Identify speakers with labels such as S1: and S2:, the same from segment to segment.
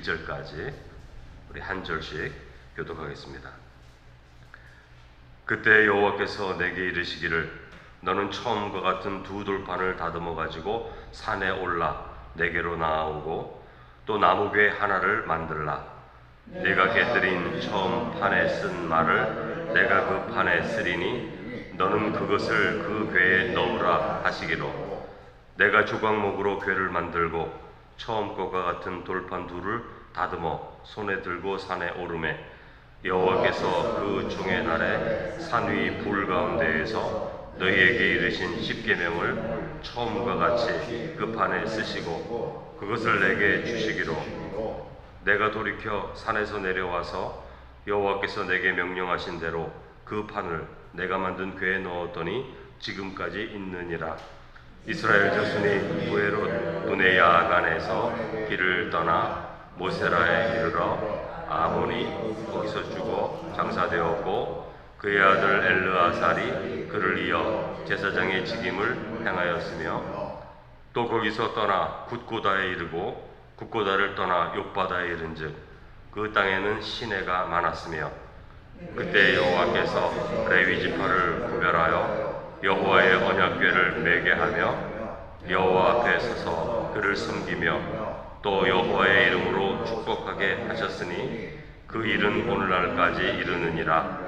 S1: 1절까지 우리 한 절씩 교독하겠습니다. 그때 여호와께서 내게 이르시기를 너는 처음과 같은 두 돌판을 다듬어 가지고 산에 올라 내게로 나아오고 또 나무괴 하나를 만들라. 네가 곁들인 처음 판에 쓴 말을 내가 그 판에 쓰리니 너는 그것을 그 궤에 넣으라 하시기로 내가 조각목으로 궤를 만들고 처음 것과 같은 돌판 둘을 다듬어 손에 들고 산에 오르매 여호와께서 그 종의 날에 산 위 불 가운데에서 너희에게 이르신 십계명을 처음과 같이 그 판에 쓰시고 그것을 내게 주시기로 내가 돌이켜 산에서 내려와서 여호와께서 내게 명령하신 대로 그 판을 내가 만든 궤에 넣었더니 지금까지 있느니라. 이스라엘 자손이 후에로 눈의 야간에서 길을 떠나 모세라에 이르러 아몬이 거기서 죽어 장사되었고 그의 아들 엘르아살이 그를 이어 제사장의 직임을 행하였으며 또 거기서 떠나 굿고다에 이르고 굿고다를 떠나 욥바다에 이른즉 그 땅에는 시내가 많았으며 그때 여호와께서 레위 지파를 구별하여 여호와의 언약궤를 매게 하며 여호와 앞에 서서 그를 섬기며 또 여호와의 이름으로 축복하게 하셨으니 그 일은 오늘날까지 이르느니라.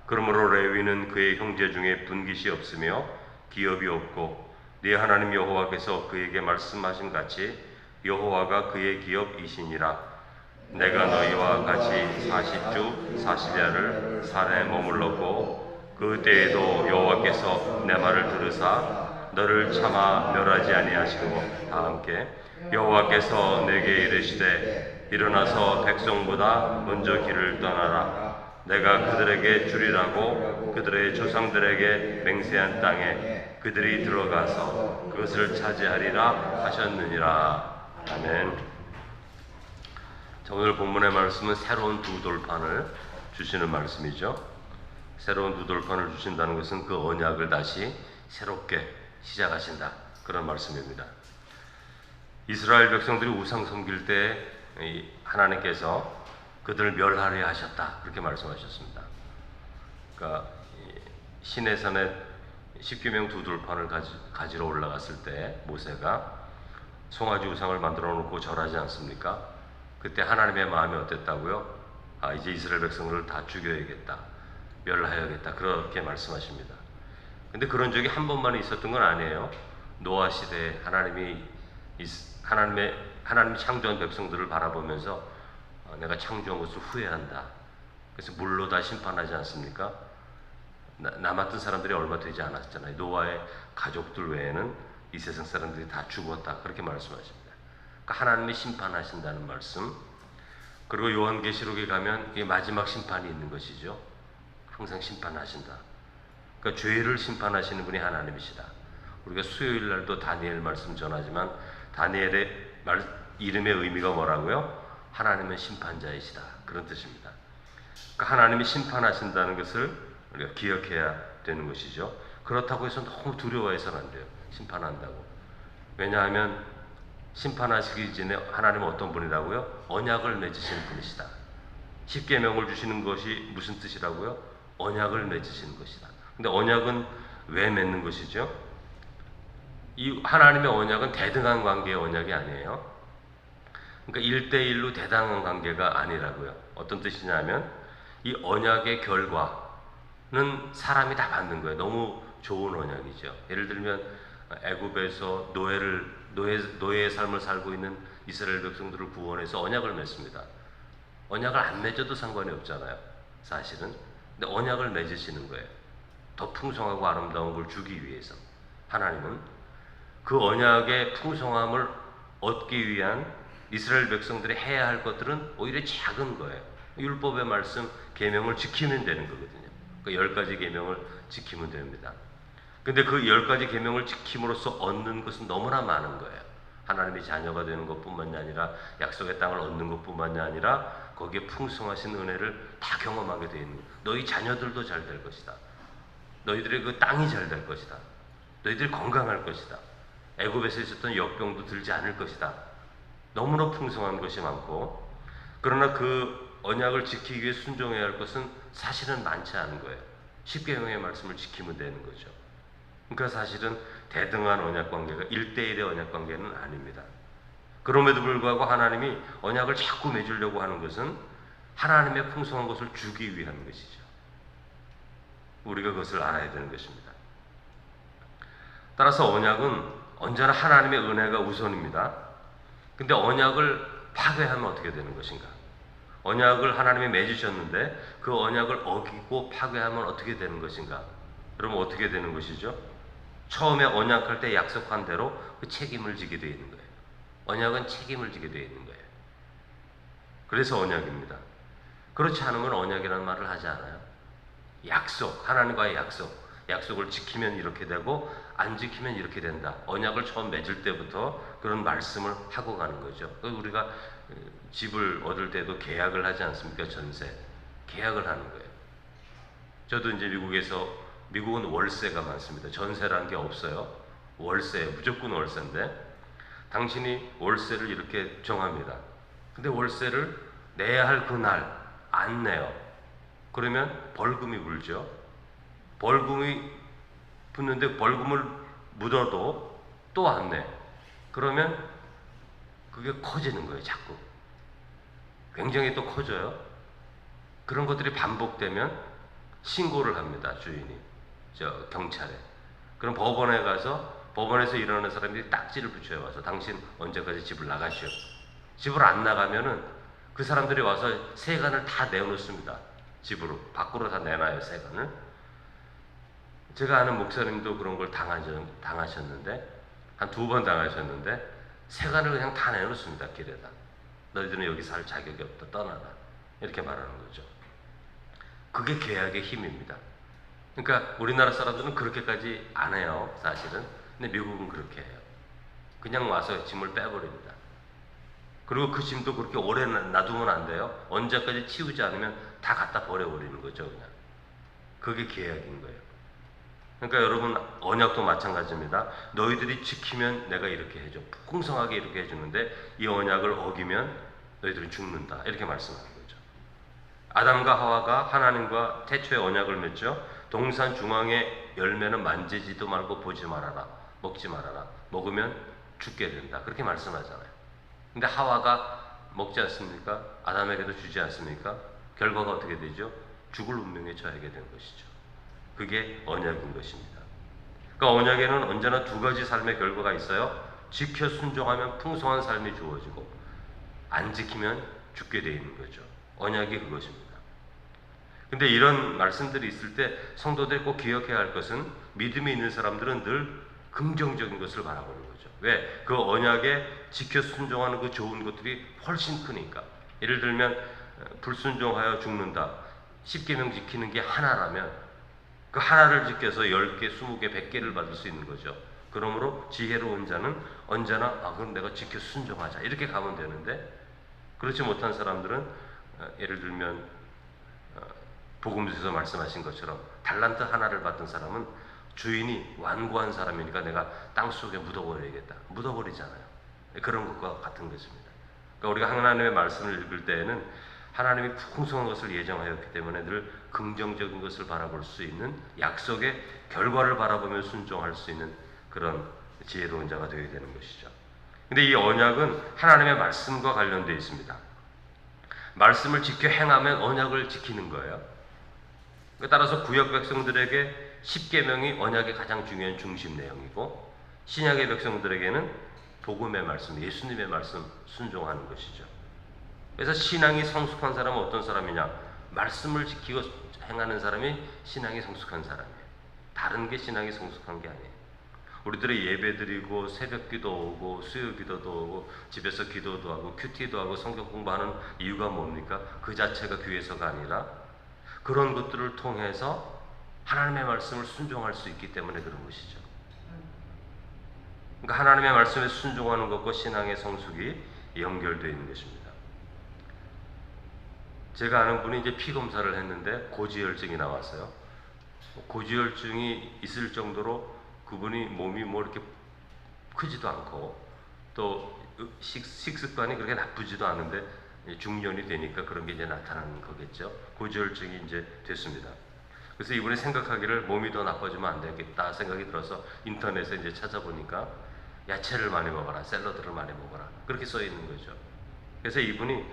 S1: 그러므로 레위는 그의 형제 중에 분깃이 없으며 기업이 없고 네 하나님 여호와께서 그에게 말씀하신 같이 여호와가 그의 기업이시니라. 내가 너희와 같이 40주 40야를 산에 머물렀고 그 때에도 여호와께서 내 말을 들으사 너를 차마 멸하지 아니하시고 다 함께 여호와께서 내게 이르시되 일어나서 백성보다 먼저 길을 떠나라. 내가 그들에게 주리라고 그들의 조상들에게 맹세한 땅에 그들이 들어가서 그것을 차지하리라 하셨느니라. 아멘. 자, 오늘 본문의 말씀은 새로운 두 돌판을 주시는 말씀이죠. 새로운 두 돌판을 주신다는 것은 그 언약을 다시 새롭게 시작하신다, 그런 말씀입니다. 이스라엘 백성들이 우상 섬길 때 하나님께서 그들을 멸하려 하셨다, 그렇게 말씀하셨습니다. 그러니까 시내산에 십계명 두 돌판을 가지러 올라갔을 때 모세가 송아지 우상을 만들어 놓고 절하지 않습니까? 그때 하나님의 마음이 어땠다고요? 이제 이스라엘 백성들을 다 죽여야겠다, 멸하여야겠다, 그렇게 말씀하십니다. 근데 그런 적이 한 번만 있었던 건 아니에요. 노아 시대에 하나님이 창조한 백성들을 바라보면서 내가 창조한 것을 후회한다, 그래서 물로 다 심판하지 않습니까? 나 맡은 사람들이 얼마 되지 않았잖아요. 노아의 가족들 외에는 이 세상 사람들이 다 죽었다, 그렇게 말씀하십니다. 그러니까 하나님이 심판하신다는 말씀. 그리고 요한계시록에 가면 이 마지막 심판이 있는 것이죠. 항상 심판하신다. 그러니까 죄를 심판하시는 분이 하나님이시다. 우리가 수요일 날도 다니엘 말씀 전하지만 다니엘의 이름의 의미가 뭐라고요? 하나님은 심판자이시다, 그런 뜻입니다. 그러니까 하나님이 심판하신다는 것을 우리가 기억해야 되는 것이죠. 그렇다고 해서 너무 두려워해서는 안 돼요. 심판한다고. 왜냐하면 심판하시기 전에 하나님은 어떤 분이라고요? 언약을 맺으시는 분이시다. 십계명을 주시는 것이 무슨 뜻이라고요? 언약을 맺으시는 것이다. 근데 언약은 왜 맺는 것이죠? 이 하나님의 언약은 대등한 관계의 언약이 아니에요. 그러니까 1대1로 대등한 관계가 아니라고요. 어떤 뜻이냐면 이 언약의 결과는 사람이 다 받는 거예요. 너무 좋은 언약이죠. 예를 들면 애굽에서 노예의 삶을 살고 있는 이스라엘 백성들을 구원해서 언약을 맺습니다. 언약을 안 맺어도 상관이 없잖아요, 사실은. 근데 언약을 맺으시는 거예요. 더 풍성하고 아름다운 걸 주기 위해서. 하나님은 그 언약의 풍성함을 얻기 위한 이스라엘 백성들이 해야 할 것들은 오히려 작은 거예요. 율법의 말씀, 계명을 지키면 되는 거거든요. 그 10가지 계명을 지키면 됩니다. 근데 그 10가지 계명을 지킴으로써 얻는 것은 너무나 많은 거예요. 하나님의 자녀가 되는 것뿐만이 아니라 약속의 땅을 얻는 것뿐만이 아니라 거기에 풍성하신 은혜를 다 경험하게 되어 있는 거예요. 너희 자녀들도 잘 될 것이다. 너희들의 그 땅이 잘 될 것이다. 너희들이 건강할 것이다. 애굽에서 있었던 역병도 들지 않을 것이다. 너무나 풍성한 것이 많고 그러나 그 언약을 지키기 위해 순종해야 할 것은 사실은 많지 않은 거예요. 십계명의 말씀을 지키면 되는 거죠. 그러니까 사실은 대등한 언약 관계가 1대1의 언약 관계는 아닙니다. 그럼에도 불구하고 하나님이 언약을 자꾸 맺으려고 하는 것은 하나님의 풍성한 것을 주기 위한 것이죠. 우리가 그것을 알아야 되는 것입니다. 따라서 언약은 언제나 하나님의 은혜가 우선입니다. 근데 언약을 파괴하면 어떻게 되는 것인가? 언약을 하나님이 맺으셨는데 그 언약을 어기고 파괴하면 어떻게 되는 것인가? 여러분 어떻게 되는 것이죠? 처음에 언약할 때 약속한 대로 그 책임을 지게 되어 있는 거예요. 언약은 책임을 지게 되어 있는 거예요. 그래서 언약입니다. 그렇지 않으면 언약이라는 말을 하지 않아요. 약속, 하나님과의 약속을 지키면 이렇게 되고 안 지키면 이렇게 된다. 언약을 처음 맺을 때부터 그런 말씀을 하고 가는 거죠. 우리가 집을 얻을 때도 계약을 하지 않습니까? 전세. 계약을 하는 거예요. 저도 이제 미국은 월세가 많습니다. 전세라는 게 없어요. 월세, 무조건 월세인데 당신이 월세를 이렇게 정합니다. 근데 월세를 내야 할 그날 안 내요. 그러면 벌금이 물죠. 벌금이 붙는데 벌금을 묻어도 또 안 내. 그러면 그게 커지는 거예요. 자꾸. 굉장히 또 커져요. 그런 것들이 반복되면 신고를 합니다. 주인이. 경찰에. 그럼 법원에 가서 법원에서 일어나는 사람들이 딱지를 붙여요. 와서 당신 언제까지 집을 나가시오. 집을 안 나가면은 그 사람들이 와서 세간을 다 내어놓습니다. 집으로. 밖으로 다 내놔요. 세간을. 제가 아는 목사님도 그런 걸 당하셨는데 한 2번 당하셨는데 세간을 그냥 다 내놓습니다. 길에다. 너희들은 여기 살 자격이 없다. 떠나라. 이렇게 말하는 거죠. 그게 계약의 힘입니다. 그러니까 우리나라 사람들은 그렇게까지 안 해요. 사실은. 근데 미국은 그렇게 해요. 그냥 와서 짐을 빼버립니다. 그리고 그 짐도 그렇게 오래 놔두면 안 돼요. 언제까지 치우지 않으면 다 갖다 버려버리는 거죠. 그냥. 그게 계약인 거예요. 그러니까 여러분 언약도 마찬가지입니다. 너희들이 지키면 내가 이렇게 해줘. 풍성하게 이렇게 해주는데 이 언약을 어기면 너희들은 죽는다. 이렇게 말씀하는 거죠. 아담과 하와가 하나님과 태초의 언약을 맺죠. 동산 중앙의 열매는 만지지도 말고 보지 말아라. 먹지 말아라. 먹으면 죽게 된다. 그렇게 말씀하잖아요. 근데 하와가 먹지 않습니까? 아담에게도 주지 않습니까? 결과가 어떻게 되죠? 죽을 운명에 처하게 된 것이죠. 그게 언약인 것입니다. 그러니까 언약에는 언제나 2가지 삶의 결과가 있어요. 지켜 순종하면 풍성한 삶이 주어지고 안 지키면 죽게 되어 있는 거죠. 언약이 그것입니다. 근데 이런 말씀들이 있을 때 성도들이 꼭 기억해야 할 것은 믿음이 있는 사람들은 늘 긍정적인 것을 바라보는 거죠. 왜? 그 언약에 지켜 순종하는 그 좋은 것들이 훨씬 크니까. 예를 들면 불순종하여 죽는다. 10계명 지키는 게 하나라면 그 하나를 지켜서 10개, 20개, 100개를 받을 수 있는 거죠. 그러므로 지혜로운 자는 언제나 그럼 내가 지켜 순종하자 이렇게 가면 되는데 그렇지 못한 사람들은 예를 들면 복음서에서 말씀하신 것처럼 달란트 하나를 받은 사람은 주인이 완고한 사람이니까 내가 땅속에 묻어버려야겠다. 묻어버리잖아요. 그런 것과 같은 것입니다. 그러니까 우리가 하나님의 말씀을 읽을 때에는 하나님이 풍성한 것을 예정하였기 때문에 늘 긍정적인 것을 바라볼 수 있는 약속의 결과를 바라보며 순종할 수 있는 그런 지혜로운 자가 되어야 되는 것이죠. 근데 이 언약은 하나님의 말씀과 관련되어 있습니다. 말씀을 지켜 행하면 언약을 지키는 거예요. 따라서 구약 백성들에게 10계명이 언약의 가장 중요한 중심 내용이고 신약의 백성들에게는 복음의 말씀, 예수님의 말씀 순종하는 것이죠. 그래서 신앙이 성숙한 사람은 어떤 사람이냐? 말씀을 지키고 행하는 사람이 신앙이 성숙한 사람이에요. 다른 게 신앙이 성숙한 게 아니에요. 우리들이 예배 드리고 새벽 기도 오고 수요 기도도 오고 집에서 기도도 하고 큐티도 하고 성경 공부하는 이유가 뭡니까? 그 자체가 교회서가 아니라 그런 것들을 통해서 하나님의 말씀을 순종할 수 있기 때문에 그런 것이죠. 그러니까 하나님의 말씀에 순종하는 것과 신앙의 성숙이 연결되어 있는 것입니다. 제가 아는 분이 이제 피 검사를 했는데 고지혈증이 나왔어요. 고지혈증이 있을 정도로 그분이 몸이 뭐 이렇게 크지도 않고 또 식습관이 그렇게 나쁘지도 않은데 중년이 되니까 그런 게 이제 나타나는 거겠죠. 고지혈증이 이제 됐습니다. 그래서 이분이 생각하기를 몸이 더 나빠지면 안 되겠다 생각이 들어서 인터넷에 이제 찾아보니까 야채를 많이 먹어라, 샐러드를 많이 먹어라, 그렇게 써 있는 거죠. 그래서 이분이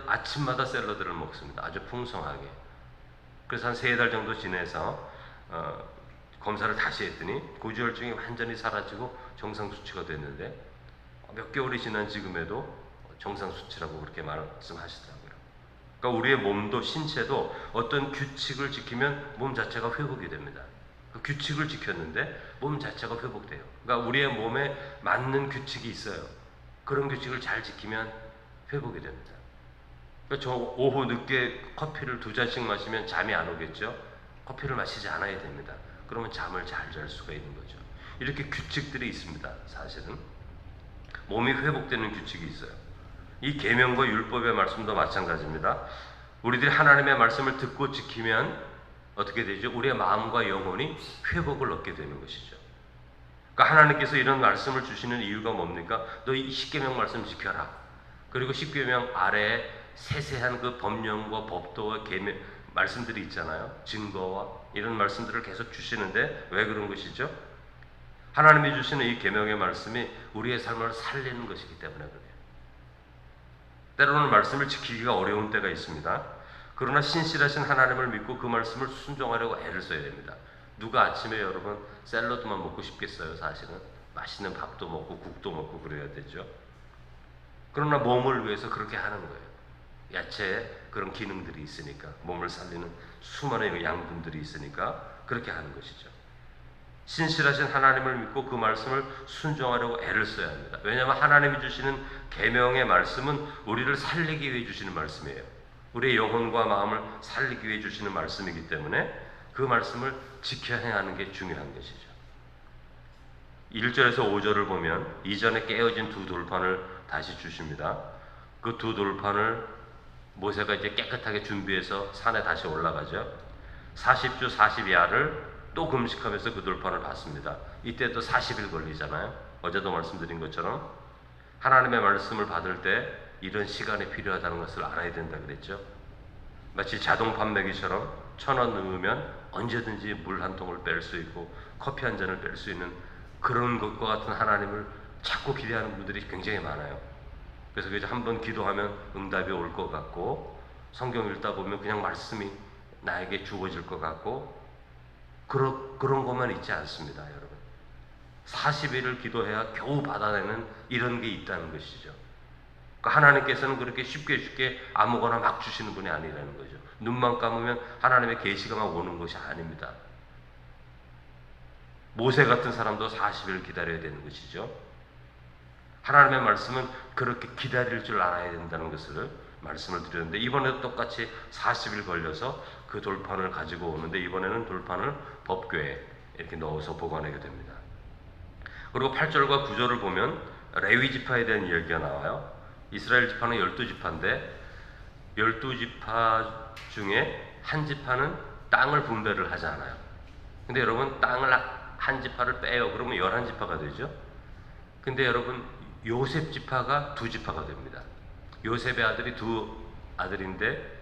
S1: 아침마다 샐러드를 먹습니다. 아주 풍성하게. 그래서 한 3달 정도 지내서 검사를 다시 했더니 고지혈증이 완전히 사라지고 정상 수치가 됐는데, 몇 개월이 지난 지금에도 정상 수치라고 그렇게 말씀하시더라고요. 그러니까 우리의 몸도 신체도 어떤 규칙을 지키면 몸 자체가 회복이 됩니다. 그 규칙을 지켰는데 몸 자체가 회복돼요. 그러니까 우리의 몸에 맞는 규칙이 있어요. 그런 규칙을 잘 지키면 회복이 됩니다. 그러니까 저 오후 늦게 커피를 2잔씩 마시면 잠이 안 오겠죠? 커피를 마시지 않아야 됩니다. 그러면 잠을 잘 잘 수가 있는 거죠. 이렇게 규칙들이 있습니다. 사실은 몸이 회복되는 규칙이 있어요. 이 계명과 율법의 말씀도 마찬가지입니다. 우리들이 하나님의 말씀을 듣고 지키면 어떻게 되죠? 우리의 마음과 영혼이 회복을 얻게 되는 것이죠. 그러니까 하나님께서 이런 말씀을 주시는 이유가 뭡니까? 너 이 십계명 말씀 지켜라. 그리고 십계명 아래에 세세한 그 법령과 법도와 계명 말씀들이 있잖아요. 증거와 이런 말씀들을 계속 주시는데 왜 그런 것이죠? 하나님이 주시는 이 계명의 말씀이 우리의 삶을 살리는 것이기 때문에 그래요. 때로는 말씀을 지키기가 어려운 때가 있습니다. 그러나 신실하신 하나님을 믿고 그 말씀을 순종하려고 애를 써야 됩니다. 누가 아침에 여러분 샐러드만 먹고 싶겠어요? 사실은 맛있는 밥도 먹고 국도 먹고 그래야 되죠. 그러나 몸을 위해서 그렇게 하는 거예요. 야채에 그런 기능들이 있으니까, 몸을 살리는 수많은 양분들이 있으니까 그렇게 하는 것이죠. 신실하신 하나님을 믿고 그 말씀을 순종하려고 애를 써야 합니다. 왜냐하면 하나님이 주시는 계명의 말씀은 우리를 살리기 위해 주시는 말씀이에요. 우리의 영혼과 마음을 살리기 위해 주시는 말씀이기 때문에 그 말씀을 지켜 행하는 게 중요한 것이죠. 1절에서 5절을 보면 이전에 깨어진 2 돌판을 다시 주십니다. 그 2 돌판을 모세가 이제 깨끗하게 준비해서 산에 다시 올라가죠. 40주 40야를 또 금식하면서 그 돌판을 받습니다. 이때 또 40일 걸리잖아요. 어제도 말씀드린 것처럼 하나님의 말씀을 받을 때 이런 시간이 필요하다는 것을 알아야 된다 그랬죠. 마치 자동 판매기처럼 1,000원 넣으면 언제든지 물 한 통을 뺄 수 있고 커피 한 잔을 뺄 수 있는 그런 것과 같은 하나님을 자꾸 기대하는 분들이 굉장히 많아요. 그래서 이제 한번 기도하면 응답이 올 것 같고, 성경 읽다 보면 그냥 말씀이 나에게 주어질 것 같고, 그런 것만 있지 않습니다, 여러분. 40일을 기도해야 겨우 받아내는 이런 게 있다는 것이죠. 그러니까 하나님께서는 그렇게 쉽게 아무거나 막 주시는 분이 아니라는 거죠. 눈만 감으면 하나님의 계시가 막 오는 것이 아닙니다. 모세 같은 사람도 40일 기다려야 되는 것이죠. 하나님의 말씀은 그렇게 기다릴 줄 알아야 된다는 것을 말씀을 드렸는데, 이번에도 똑같이 40일 걸려서 그 돌판을 가지고 오는데, 이번에는 돌판을 법궤에 이렇게 넣어서 보관하게 됩니다. 그리고 8절과 9절을 보면 레위 지파에 대한 이야기가 나와요. 이스라엘 지파는 12지파인데 12지파 중에 한 지파는 땅을 분배를 하지 않아요. 근데 여러분, 땅을 한 지파를 빼요. 그러면 11지파가 되죠. 근데 여러분, 요셉 지파가 2지파가 됩니다. 요셉의 아들이 2 아들인데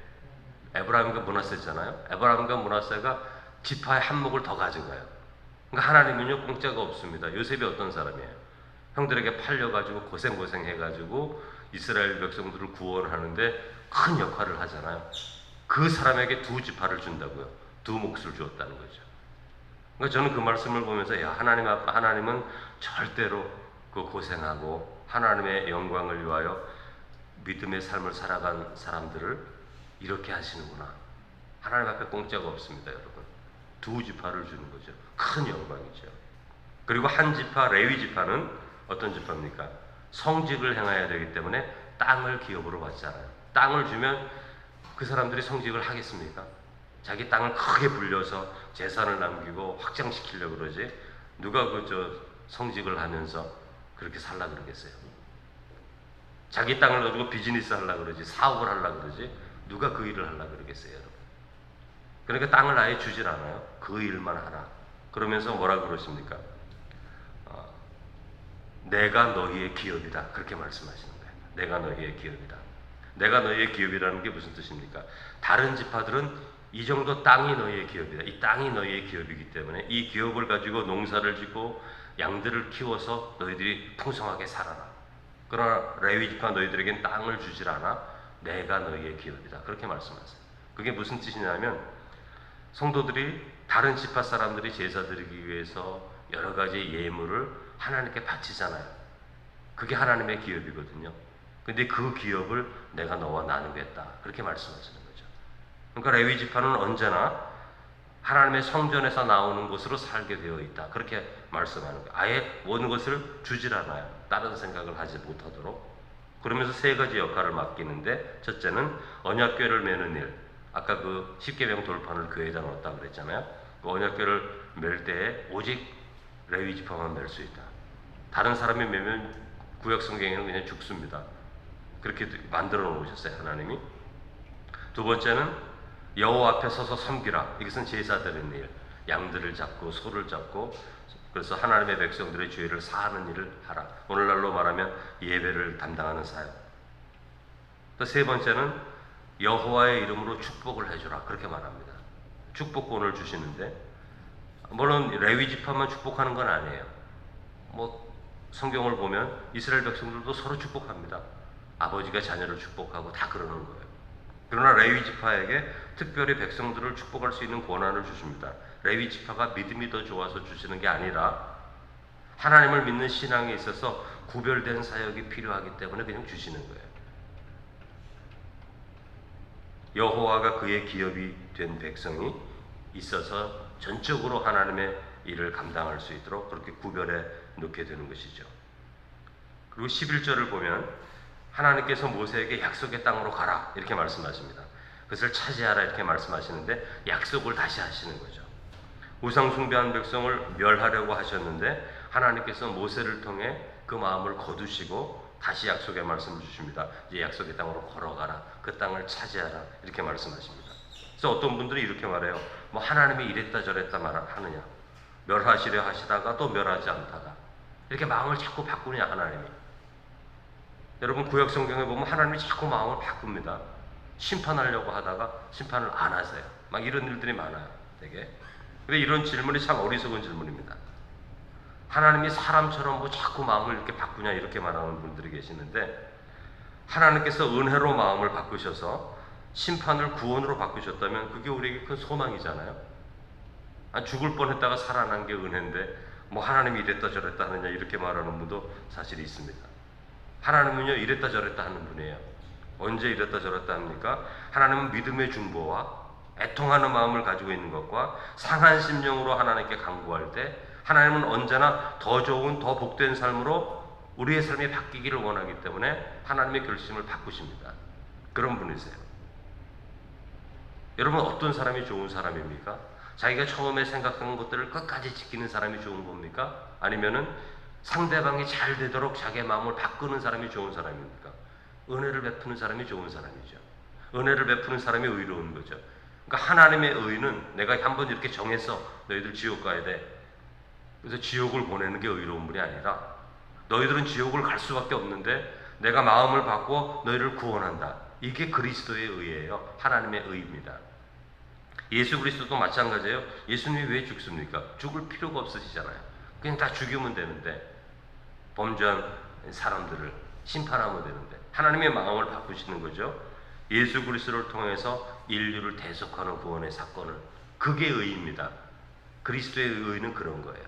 S1: 에브라임과 므낫세잖아요. 에브라임과 므낫세가 지파의 한몫을 더 가져가요. 그러니까 하나님은요, 공짜가 없습니다. 요셉이 어떤 사람이에요? 형들에게 팔려가지고 고생해가지고 이스라엘 백성들을 구원하는데 큰 역할을 하잖아요. 그 사람에게 2지파를 준다고요. 2 몫을 주었다는 거죠. 그러니까 저는 그 말씀을 보면서, 야, 하나님 아빠, 하나님은 절대로 그 고생하고 하나님의 영광을 위하여 믿음의 삶을 살아간 사람들을 이렇게 하시는구나. 하나님 앞에 공짜가 없습니다, 여러분. 2지파를 주는 거죠. 큰 영광이죠. 그리고 한 지파, 레위 지파는 어떤 지파입니까? 성직을 행해야 되기 때문에 땅을 기업으로 받잖아요. 땅을 주면 그 사람들이 성직을 하겠습니까? 자기 땅을 크게 불려서 재산을 남기고 확장시키려고 그러지, 누가 성직을 하면서 그렇게 살라 그러겠어요? 자기 땅을 가지고 비즈니스 하려고 그러지, 사업을 하려고 그러지, 누가 그 일을 하려고 그러겠어요, 여러분? 그러니까 땅을 아예 주질 않아요. 그 일만 하라. 그러면서 뭐라 그러십니까? 내가 너희의 기업이다. 그렇게 말씀하시는 거예요. 내가 너희의 기업이다. 내가 너희의 기업이라는 게 무슨 뜻입니까? 다른 지파들은 이 정도 땅이 너희의 기업이다. 이 땅이 너희의 기업이기 때문에 이 기업을 가지고 농사를 짓고 양들을 키워서 너희들이 풍성하게 살아라. 그러나 레위 지파 너희들에겐 땅을 주질 않아. 내가 너희의 기업이다. 그렇게 말씀하세요. 그게 무슨 뜻이냐면 성도들이 다른 지파 사람들이 제사 드리기 위해서 여러 가지 예물을 하나님께 바치잖아요. 그게 하나님의 기업이거든요. 근데 그 기업을 내가 너와 나누겠다. 그렇게 말씀하시는 거죠. 그러니까 레위 지파는 언제나 하나님의 성전에서 나오는 것으로 살게 되어 있다. 그렇게 말씀하는 거예요. 아예 모든 것을 주질 않아요. 다른 생각을 하지 못하도록. 그러면서 세 가지 역할을 맡기는데, 첫째는 언약궤를 매는 일. 아까 그 십계명 돌판을 교회에다 놓았다고 그랬잖아요. 그 언약궤를 맬 때에 오직 레위 지파만 맬 수 있다. 다른 사람이 매면 구약 성경에는 그냥 죽습니다. 그렇게 만들어 놓으셨어요, 하나님이. 두 번째는 여호와 앞에 서서 섬기라. 이것은 제사 드리는 일. 양들을 잡고 소를 잡고 그래서 하나님의 백성들의 죄를 사하는 일을 하라. 오늘날로 말하면 예배를 담당하는 사역. 또 세 번째는 여호와의 이름으로 축복을 해주라. 그렇게 말합니다. 축복권을 주시는데, 물론 레위 지파만 축복하는 건 아니에요. 성경을 보면 이스라엘 백성들도 서로 축복합니다. 아버지가 자녀를 축복하고 다 그러는 거예요. 그러나 레위 지파에게 특별히 백성들을 축복할 수 있는 권한을 주십니다. 레위 지파가 믿음이 더 좋아서 주시는 게 아니라 하나님을 믿는 신앙에 있어서 구별된 사역이 필요하기 때문에 그냥 주시는 거예요. 여호와가 그의 기업이 된 백성이 있어서 전적으로 하나님의 일을 감당할 수 있도록 그렇게 구별해 놓게 되는 것이죠. 그리고 11절을 보면 하나님께서 모세에게 약속의 땅으로 가라 이렇게 말씀하십니다. 그것을 차지하라 이렇게 말씀하시는데 약속을 다시 하시는 거죠. 우상 숭배한 백성을 멸하려고 하셨는데 하나님께서 모세를 통해 그 마음을 거두시고 다시 약속의 말씀을 주십니다. 이제 약속의 땅으로 걸어가라. 그 땅을 차지하라. 이렇게 말씀하십니다. 그래서 어떤 분들이 이렇게 말해요. 하나님이 이랬다 저랬다 하느냐. 멸하시려 하시다가 또 멸하지 않다가. 이렇게 마음을 자꾸 바꾸냐 하나님이. 여러분 구약 성경에 보면 하나님이 자꾸 마음을 바꿉니다. 심판하려고 하다가 심판을 안 하세요. 막 이런 일들이 많아요. 되게. 근데 이런 질문이 참 어리석은 질문입니다. 하나님이 사람처럼 자꾸 마음을 이렇게 바꾸냐 이렇게 말하는 분들이 계시는데, 하나님께서 은혜로 마음을 바꾸셔서 심판을 구원으로 바꾸셨다면 그게 우리에게 큰 소망이잖아요. 죽을 뻔했다가 살아난 게 은혜인데 하나님이 이랬다 저랬다 하느냐 이렇게 말하는 분도 사실 있습니다. 하나님은요 이랬다 저랬다 하는 분이에요. 언제 이랬다 저랬다 합니까? 하나님은 믿음의 중보와 애통하는 마음을 가지고 있는 것과 상한 심령으로 하나님께 간구할 때 하나님은 언제나 더 좋은 더 복된 삶으로 우리의 삶이 바뀌기를 원하기 때문에 하나님의 결심을 바꾸십니다. 그런 분이세요. 여러분 어떤 사람이 좋은 사람입니까? 자기가 처음에 생각한 것들을 끝까지 지키는 사람이 좋은 겁니까? 아니면은 상대방이 잘 되도록 자기의 마음을 바꾸는 사람이 좋은 사람입니까? 은혜를 베푸는 사람이 좋은 사람이죠. 은혜를 베푸는 사람이 의로운 거죠. 그러니까 하나님의 의는 내가 한번 이렇게 정해서 너희들 지옥 가야 돼. 그래서 지옥을 보내는 게 의로운 분이 아니라 너희들은 지옥을 갈 수밖에 없는데 내가 마음을 바꿔 너희를 구원한다. 이게 그리스도의 의예요. 하나님의 의입니다. 예수 그리스도도 마찬가지예요. 예수님이 왜 죽습니까? 죽을 필요가 없으시잖아요. 그냥 다 죽이면 되는데, 범죄한 사람들을 심판하면 되는데 하나님의 마음을 바꾸시는 거죠. 예수 그리스도를 통해서 인류를 대속하는 구원의 사건을, 그게 의입니다. 그리스도의 의는 그런 거예요.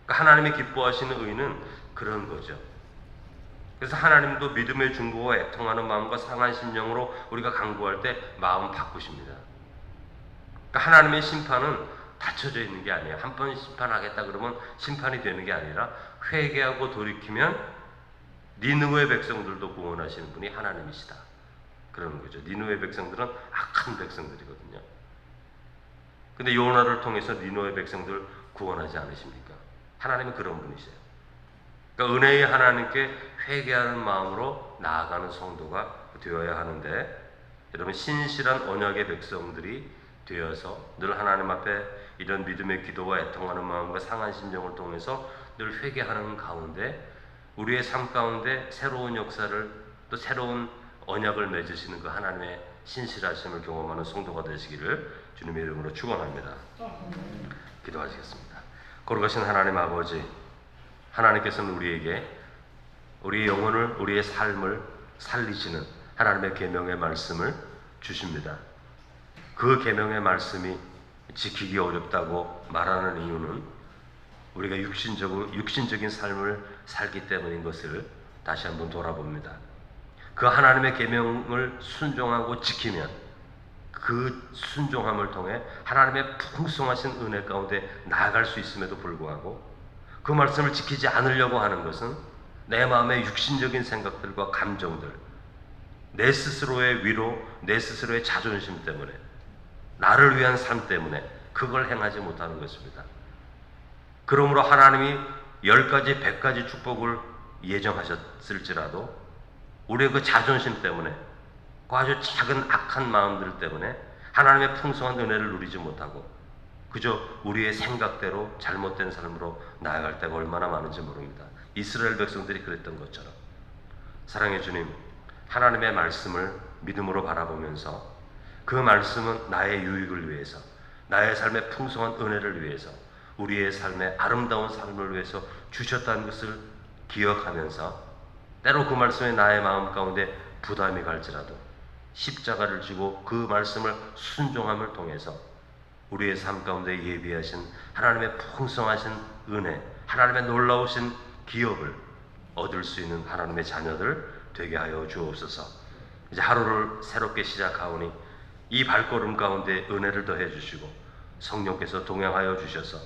S1: 그러니까 하나님이 기뻐하시는 의는 그런 거죠. 그래서 하나님도 믿음의 중보와 애통하는 마음과 상한 심령으로 우리가 간구할 때 마음 바꾸십니다. 그러니까 하나님의 심판은 닫혀져 있는 게 아니에요. 한 번 심판하겠다 그러면 심판이 되는 게 아니라 회개하고 돌이키면 니느웨 백성들도 구원하시는 분이 하나님이시다. 그러는 거죠. 니느웨 백성들은 악한 백성들이거든요. 근데 요나를 통해서 니느웨 백성들을 구원하지 않으십니까? 하나님은 그런 분이세요. 그러니까 은혜의 하나님께 회개하는 마음으로 나아가는 성도가 되어야 하는데, 여러분 신실한 언약의 백성들이 되어서 늘 하나님 앞에 이런 믿음의 기도와 애통하는 마음과 상한 심정을 통해서 늘 회개하는 가운데 우리의 삶 가운데 새로운 역사를, 또 새로운 언약을 맺으시는 그 하나님의 신실하심을 경험하는 성도가 되시기를 주님의 이름으로 축원합니다. 기도하시겠습니다. 거룩하신 하나님 아버지, 하나님께서는 우리에게 우리의 영혼을, 우리의 삶을 살리시는 하나님의 계명의 말씀을 주십니다. 그 계명의 말씀이 지키기 어렵다고 말하는 이유는 우리가 육신적인 삶을 살기 때문인 것을 다시 한번 돌아봅니다. 그 하나님의 계명을 순종하고 지키면 그 순종함을 통해 하나님의 풍성하신 은혜 가운데 나아갈 수 있음에도 불구하고 그 말씀을 지키지 않으려고 하는 것은 내 마음의 육신적인 생각들과 감정들, 내 스스로의 위로, 내 스스로의 자존심 때문에, 나를 위한 삶 때문에 그걸 행하지 못하는 것입니다. 그러므로 하나님이 10가지, 100가지 축복을 예정하셨을지라도 우리의 그 자존심 때문에, 그 아주 작은 악한 마음들 때문에 하나님의 풍성한 은혜를 누리지 못하고 그저 우리의 생각대로 잘못된 삶으로 나아갈 때가 얼마나 많은지 모릅니다. 이스라엘 백성들이 그랬던 것처럼 사랑의 주님, 하나님의 말씀을 믿음으로 바라보면서 그 말씀은 나의 유익을 위해서, 나의 삶의 풍성한 은혜를 위해서, 우리의 삶의 아름다운 삶을 위해서 주셨다는 것을 기억하면서 때로 그 말씀에 나의 마음 가운데 부담이 갈지라도 십자가를 지고 그 말씀을 순종함을 통해서 우리의 삶 가운데 예비하신 하나님의 풍성하신 은혜, 하나님의 놀라우신 기업을 얻을 수 있는 하나님의 자녀들 되게 하여 주옵소서. 이제 하루를 새롭게 시작하오니 이 발걸음 가운데 은혜를 더해 주시고 성령께서 동행하여 주셔서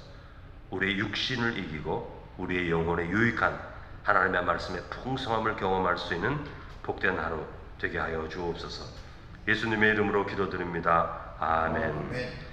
S1: 우리의 육신을 이기고 우리의 영혼에 유익한 하나님의 말씀의 풍성함을 경험할 수 있는 복된 하루 되게 하여 주옵소서. 예수님의 이름으로 기도드립니다. 아멘.